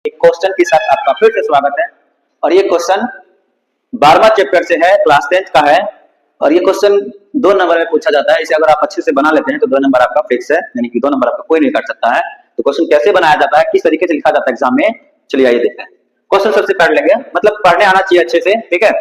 एक क्वेश्चन के साथ आपका फिर से स्वागत है। और ये क्वेश्चन 12वां चैप्टर से है, क्लास 10th का है। और ये क्वेश्चन 2 नंबर में पूछा जाता है। इसे अगर आप अच्छे से बना लेते हैं तो 2 नंबर आपका फिक्स है, यानी कि 2 नंबर आपका कोई नहीं काट सकता है। तो क्वेश्चन कैसे बनाया जाता है, किस तरीके से लिखा जाता है एग्जाम में, चलिए आइए देखते हैं। क्वेश्चन सबसे पढ़ लेंगे, मतलब पढ़ने आना चाहिए अच्छे से, ठीक है।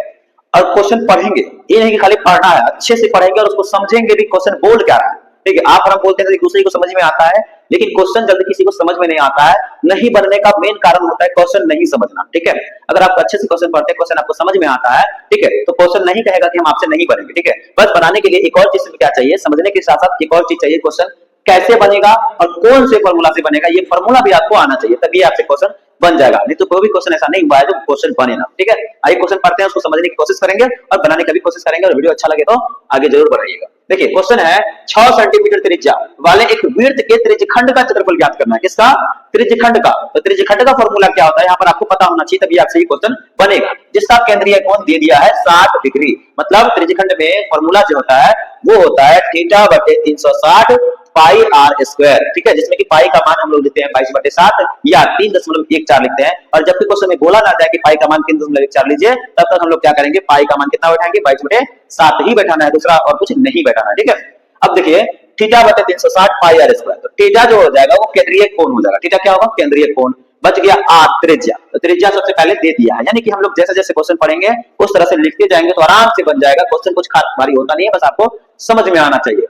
और क्वेश्चन पढ़ेंगे, ये नहीं कि खाली पढ़ना है, अच्छे से पढ़ेंगे और उसको समझेंगे भी क्वेश्चन बोल क्या रहा है, ठीक है। आप और हम बोलते हैं एक दूसरे को समझ में आता है, लेकिन क्वेश्चन जल्दी किसी को समझ में नहीं आता है। नहीं बनने का मेन कारण होता है क्वेश्चन नहीं समझना, ठीक है। अगर आप अच्छे से क्वेश्चन पढ़ते हैं, क्वेश्चन आपको समझ में आता है, ठीक है, तो क्वेश्चन नहीं कहेगा कि हम आपसे नहीं पढ़ेंगे, ठीक है। बस बनाने के लिए एक और चीज क्या चाहिए, समझने के साथ साथ एक और चीज चाहिए, क्वेश्चन कैसे बनेगा और कौन से फॉर्मूला से बनेगा, ये फॉर्मूला भी आपको आना चाहिए, तभी आपसे क्वेश्चन बन जाएगा। नहीं तो कोई भी क्वेश्चन ऐसा नहीं हुआ है जो क्वेश्चन बने ना, ठीक है। आइए क्वेश्चन पढ़ते हैं, उसको समझने की कोशिश करेंगे और बनाने की भी कोशिश करेंगे। और वीडियो अच्छा लगे तो आगे जरूर बढ़ाइएगा। देखिए क्वेश्चन है 6 सेंटीमीटर त्रिज्या वाले एक वृत्त के त्रिज्यखंड का क्षेत्रफल ज्ञात करना है। किसका? त्रिज्यखंड का। तो त्रिज्यखंड का फॉर्मूला क्या होता है, यहाँ पर आपको पता होना चाहिए, तभी आपसे ये क्वेश्चन बनेगा। जिसका केंद्रीय कोण दे दिया है 60 डिग्री, मतलब त्रिज्यखंड में फॉर्मूला जो होता है वो होता है थीटा बटे 360 पाई आर स्क्वायर, ठीक है। जिसमें कि पाई का मान हम लोग लिखते हैं 22/7 या 3.14 लिखते हैं। और जब भी क्वेश्चन में बोला ना जाए कि पाई का मान 3.14 लीजिए, तब तक हम लोग क्या करेंगे, पाई का मान कितना बैठाएंगे, 22/7 ही बैठाना है, दूसरा और कुछ नहीं बैठाना है, ठीक है। अब देखिए थीटा बटे 360 पाई आर स्क्वायर, तो थीटा जो हो जाएगा वो केंद्रीय कोण हो जाएगा। थीटा क्या होगा, केंद्रीय कोण। बच गया आर त्रिज्या, तो त्रिज्या सबसे पहले दे दिया है, यानी कि हम लोग जैसे जैसे क्वेश्चन पढ़ेंगे उस तरह से लिखते जाएंगे तो आराम से बन जाएगा। क्वेश्चन कुछ खास भारी होता नहीं है, बस आपको समझ में आना चाहिए।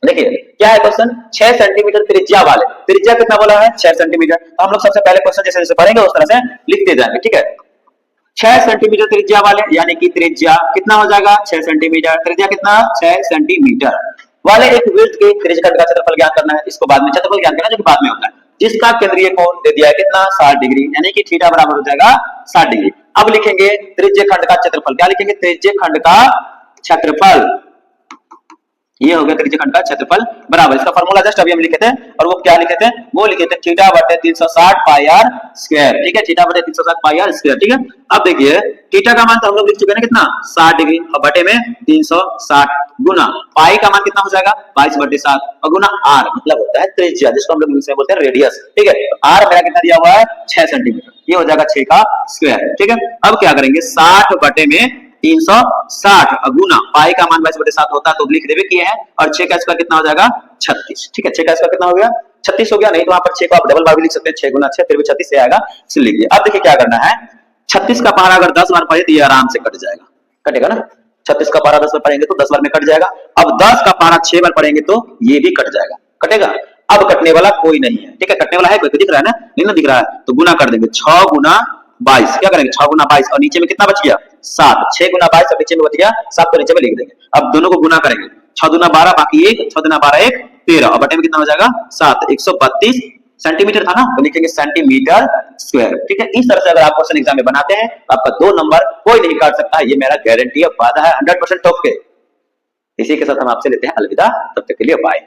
देखिए क्या है क्वेश्चन, 6 सेंटीमीटर त्रिज्या वाले, त्रिज्या कितना बोला है, 6 सेंटीमीटर। तो हम लोग सबसे पहले क्वेश्चन जैसे जैसे पढ़ेंगे उस तरह से लिखते जाएंगे, ठीक है। 6 सेंटीमीटर त्रिज्या वाले, यानी कि त्रिज्या कितना हो जाएगा, 6 सेंटीमीटर। त्रिज्या कितना, 6 सेंटीमीटर वाले एक वृत्त के त्रिज्यखंड का क्षेत्रफल ज्ञात करना है। इसको बाद में क्षेत्रफल ज्ञात करना है, जो कि बाद में होता है। जिसका केंद्रीय कोण दे दिया है कितना, 60 डिग्री, यानी कि थीटा बराबर हो जाएगा 60 डिग्री। अब लिखेंगे त्रिज्यखंड का क्षेत्रफल, क्या लिखेंगे, त्रिज्यखंड का क्षेत्रफल। ये हो गया त्रिज्यखंड का क्षेत्रफल बराबर, इसका फार्मूला जस्ट अभी हम लिखे थे, और वो क्या लिखे थे, वो लिखे थे थीटा बटे 360 पाई आर स्क्वायर, ठीक है। थीटा बटे 360 पाई आर स्क्वायर, ठीक है। अब देखिए थीटा का मान तो हम लोग लिख चुके हैं कितना, 60 डिग्री, और बटे में 360 गुना पाई का मान कितना हो जाएगा, 22/7, और गुना आर मतलब होता है त्रिज्या, जिसको हम लोग इंग्लिश में बोलते हैं रेडियस, ठीक है। तो आर मेरा कितना दिया हुआ है, 6 सेंटीमीटर, ये हो जाएगा 6 का स्क्वायर, ठीक है। अब क्या करेंगे, 60 बटे में 360 गुना पाई का मान 22/7 होता है, तो लिख देवे किए हैं। और 6 का स्क्वायर कितना हो जाएगा, 36, ठीक है। 6 का स्क्वायर कितना हो गया, 36 हो गया। नहीं तो वहां पर 6 को आप डबल बार भी लिख सकते हैं, 6 गुना 6 फिर भी 36 से आएगा, इसलिए लिखिए। अब देखिए क्या करना है, 36 का पहाड़ा अगर 10 बार पढ़े तो ये आराम से कट जाएगा, कटेगा ना। 36 का पहाड़ा 10 बार पढ़ेंगे तो 10 बार में कट जाएगा। अब 10 का पहाड़ा 6 बार पढ़ेंगे तो ये भी कट जाएगा, कटेगा। अब कटने वाला कोई नहीं है, ठीक है। कटने वाला है कोई, दिख रहा है ना, नहीं ना दिख रहा है, तो गुना कर देंगे 6 गुना 22, क्या करेंगे 6 गुना 22, और नीचे में कितना बच गया 7, 6 गुना 22 और नीचे में बच गया 7, तो नीचे में लिख देंगे। अब दोनों को गुना करेंगे, 6 दूना 12 बाकी 1, 6 दूना 12 1 13, और बटे में कितना हो जाएगा 7, 132 सेंटीमीटर था ना, तो लिखेंगे सेंटीमीटर स्क्वायर, ठीक है। इस तरह से अगर आप क्वेश्चन एग्जाम में बनाते हैं तो आपका 2 नंबर कोई नहीं काट सकता, ये मेरा गारंटी है, वादा है 100% ठोक के। इसी के साथ हम आपसे लेते हैं अलविदा, तब तक के लिए बाय।